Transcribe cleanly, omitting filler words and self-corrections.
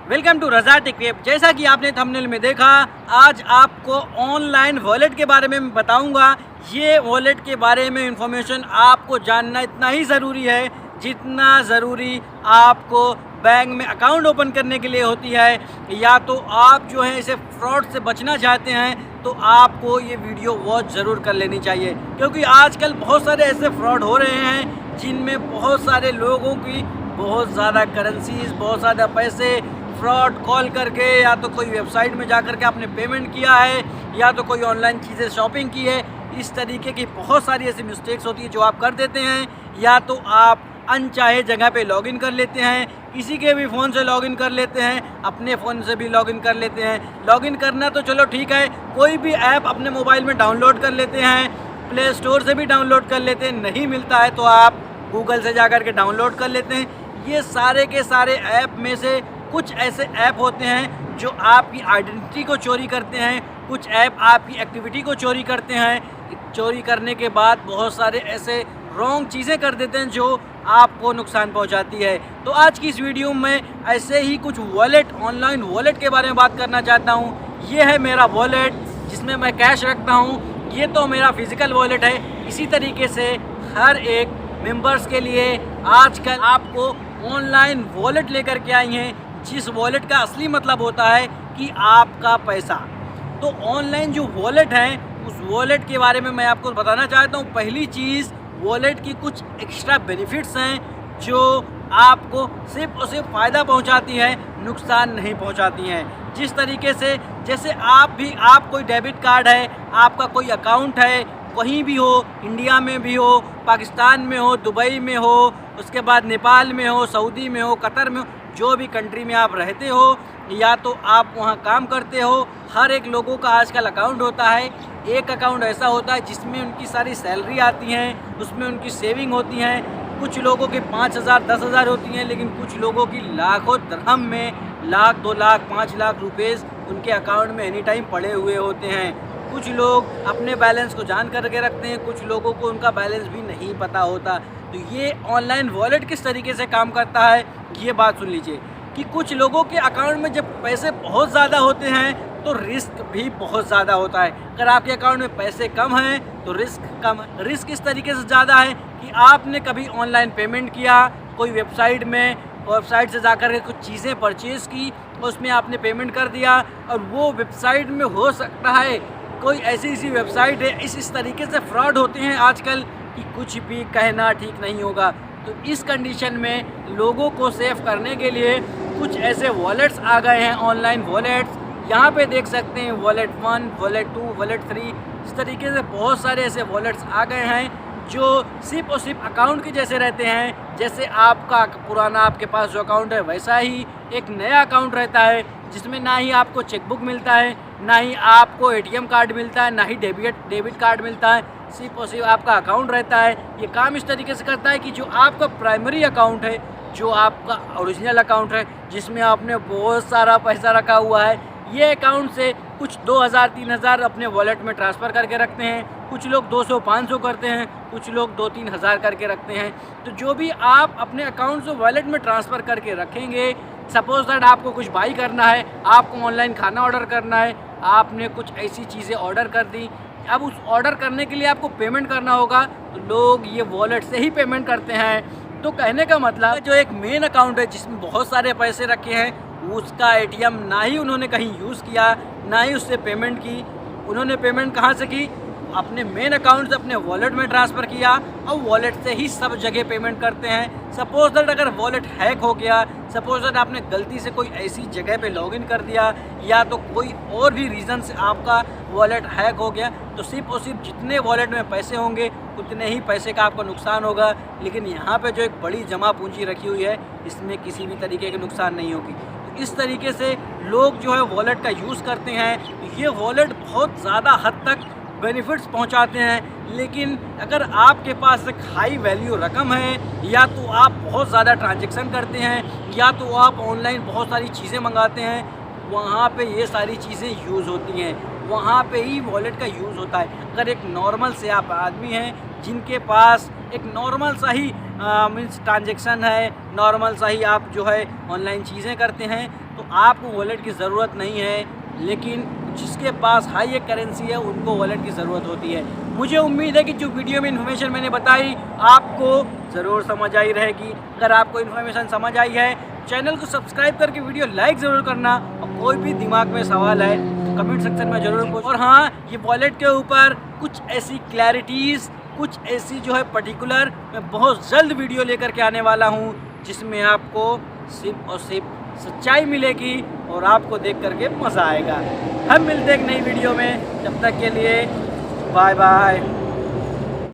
Welcome to Raza tech web. जैसा कि आपने थंबनेल में देखा, आज आपको ऑनलाइन वॉलेट के बारे में बताऊंगा। ये वॉलेट के बारे में इंफॉर्मेशन आपको जानना इतना ही ज़रूरी है जितना ज़रूरी आपको बैंक में अकाउंट ओपन करने के लिए होती है। या तो आप जो है इसे फ्रॉड से बचना चाहते हैं तो आपको ये वीडियो वॉच ज़रूर कर लेनी चाहिए, क्योंकि आजकल बहुत सारे ऐसे फ्रॉड हो रहे हैं जिनमें बहुत सारे लोगों की बहुत ज़्यादा करेंसीज, बहुत ज़्यादा पैसे फ्रॉड कॉल करके या तो कोई वेबसाइट में जा कर के आपने पेमेंट किया है या तो कोई ऑनलाइन चीज़ें शॉपिंग की है। इस तरीके की बहुत सारी ऐसी मिस्टेक्स होती है जो आप कर देते हैं। या तो आप अनचाहे जगह पे लॉगिन कर लेते हैं, किसी के भी फ़ोन से लॉगिन कर लेते हैं, अपने फ़ोन से भी लॉगिन कर लेते हैं। लॉगिन करना तो चलो ठीक है, कोई भी ऐप अपने मोबाइल में डाउनलोड कर लेते हैं, प्ले स्टोर से भी डाउनलोड कर लेते हैं। नहीं मिलता है तो आप गूगल से जा कर के डाउनलोड कर लेते हैं। ये सारे के सारे ऐप में से कुछ ऐसे ऐप होते हैं जो आपकी आइडेंटिटी को चोरी करते हैं, कुछ ऐप आपकी एक्टिविटी को चोरी करते हैं। चोरी करने के बाद बहुत सारे ऐसे रॉन्ग चीज़ें कर देते हैं जो आपको नुकसान पहुंचाती है। तो आज की इस वीडियो में ऐसे ही कुछ वॉलेट, ऑनलाइन वॉलेट के बारे में बात करना चाहता हूं। ये है मेरा वॉलेट जिसमें मैं कैश रखता हूं। ये तो मेरा फिज़िकल वॉलेट है। इसी तरीके से हर एक मेंबर्स के लिए आजकल आपको ऑनलाइन वॉलेट लेकर के आई हैं, जिस वॉलेट का असली मतलब होता है कि आपका पैसा। तो ऑनलाइन जो वॉलेट है उस वॉलेट के बारे में मैं आपको बताना चाहता हूँ। पहली चीज़, वॉलेट की कुछ एक्स्ट्रा बेनिफिट्स हैं जो आपको सिर्फ और सिर्फ फ़ायदा पहुँचाती है, नुकसान नहीं पहुँचाती हैं। जिस तरीके से जैसे आप कोई डेबिट कार्ड है, आपका कोई अकाउंट है, कहीं भी हो, इंडिया में भी हो, पाकिस्तान में हो, दुबई में हो, उसके बाद नेपाल में हो, सऊदी में हो, कतर में हो, जो भी कंट्री में आप रहते हो या तो आप वहाँ काम करते हो, हर एक लोगों का आजकल अकाउंट होता है। एक अकाउंट ऐसा होता है जिसमें उनकी सारी सैलरी आती हैं, उसमें उनकी सेविंग होती हैं। कुछ लोगों के 5,000 10,000 होती हैं, लेकिन कुछ लोगों की लाखों दरहम में 1,00,000 2,00,000 5,00,000 रुपीज़ उनके अकाउंट में एनी टाइम पड़े हुए होते हैं। कुछ लोग अपने बैलेंस को जान करके रखते हैं, कुछ लोगों को उनका बैलेंस भी नहीं पता होता। तो ये ऑनलाइन वॉलेट किस तरीके से काम करता है, ये बात सुन लीजिए कि कुछ लोगों के अकाउंट में जब पैसे बहुत ज़्यादा होते हैं तो रिस्क भी बहुत ज़्यादा होता है। अगर आपके अकाउंट में पैसे कम हैं तो रिस्क कम है। रिस्क इस तरीके से ज़्यादा है कि आपने कभी ऑनलाइन पेमेंट किया, कोई वेबसाइट से जाकर के कुछ चीज़ें परचेज़ की, उसमें आपने पेमेंट कर दिया और वो वेबसाइट में हो सकता है कोई ऐसी वेबसाइट है। इस तरीके से फ्रॉड होते हैं आजकल कि कुछ भी कहना ठीक नहीं होगा। तो इस कंडीशन में लोगों को सेव करने के लिए कुछ ऐसे वॉलेट्स आ गए हैं, ऑनलाइन वॉलेट्स। यहाँ पे देख सकते हैं वॉलेट 1, वॉलेट 2, वॉलेट 3, इस तरीके से बहुत सारे ऐसे वॉलेट्स आ गए हैं जो सिर्फ और सिर्फ अकाउंट के जैसे रहते हैं। जैसे आपका पुराना आपके पास जो अकाउंट है वैसा ही एक नया अकाउंट रहता है, जिसमें ना ही आपको चेकबुक मिलता है, ना ही आपको एटीएम कार्ड मिलता है, ना ही डेबिट कार्ड मिलता है। सिर्फ और सिर्फ आपका अकाउंट रहता है। ये काम इस तरीके से करता है कि जो आपका प्राइमरी अकाउंट है, जो आपका ओरिजिनल अकाउंट है, जिसमें आपने बहुत सारा पैसा रखा हुआ है, ये अकाउंट से कुछ 2,000 3,000 अपने वॉलेट में ट्रांसफ़र करके रखते हैं। कुछ लोग 200 500 करते हैं, कुछ लोग 2-3 हज़ार करके रखते हैं। तो जो भी आप अपने अकाउंट से वॉलेट में ट्रांसफ़र करके रखेंगे, सपोज दैट आपको कुछ बाई करना है, आपको ऑनलाइन खाना ऑर्डर करना है, आपने कुछ ऐसी चीज़ें ऑर्डर कर दी, अब उस ऑर्डर करने के लिए आपको पेमेंट करना होगा, तो लोग ये वॉलेट से ही पेमेंट करते हैं। तो कहने का मतलब जो एक मेन अकाउंट है जिसमें बहुत सारे पैसे रखे हैं, उसका एटीएम ना ही उन्होंने कहीं यूज़ किया, ना ही उससे पेमेंट की। उन्होंने पेमेंट कहाँ से की? अपने मेन अकाउंट से अपने वॉलेट में ट्रांसफ़र किया और वॉलेट से ही सब जगह पेमेंट करते हैं। सपोज दैट अगर वॉलेट हैक हो गया, सपोज दैट आपने गलती से कोई ऐसी जगह पे लॉगिन कर दिया या तो कोई और भी रीज़न से आपका वॉलेट हैक हो गया, तो सिर्फ और सिर्फ जितने वॉलेट में पैसे होंगे उतने ही पैसे का आपको नुकसान होगा। लेकिन यहाँ पे जो एक बड़ी जमा पूंजी रखी हुई है, इसमें किसी भी तरीके के नुकसान नहीं होगी। तो इस तरीके से लोग जो है वॉलेट का यूज़ करते हैं। ये वॉलेट बहुत ज़्यादा हद तक बेनिफिट्स पहुंचाते हैं। लेकिन अगर आपके पास एक हाई वैल्यू रकम है, या तो आप बहुत ज़्यादा ट्रांजैक्शन करते हैं, या तो आप ऑनलाइन बहुत सारी चीज़ें मंगाते हैं, वहाँ पे ये सारी चीज़ें यूज़ होती हैं, वहाँ पे ही वॉलेट का यूज़ होता है। अगर एक नॉर्मल से आप आदमी हैं जिनके पास एक नॉर्मल सा ही मीन्स ट्रांजेक्शन है, नॉर्मल सा ही आप जो है ऑनलाइन चीज़ें करते हैं, तो आपको वॉलेट की ज़रूरत नहीं है, लेकिन जिसके पास हाई करेंसी है उनको वॉलेट की ज़रूरत होती है। मुझे उम्मीद है कि जो वीडियो में इन्फॉर्मेशन मैंने बताई आपको ज़रूर समझ आई रहेगी। अगर आपको इन्फॉर्मेशन समझ आई है, चैनल को सब्सक्राइब करके वीडियो लाइक ज़रूर करना, और कोई भी दिमाग में सवाल है तो कमेंट सेक्शन में ज़रूर पूछ। और हाँ, ये वॉलेट के ऊपर कुछ ऐसी क्लैरिटीज़, कुछ ऐसी जो है पर्टिकुलर, मैं बहुत जल्द वीडियो लेकर के आने वाला हूँ जिसमें आपको सिर्फ और सिर्फ सच्चाई मिलेगी और आपको देख करके मज़ा आएगा। हम मिलते हैं एक नई वीडियो में, जब तक के लिए बाय बाय।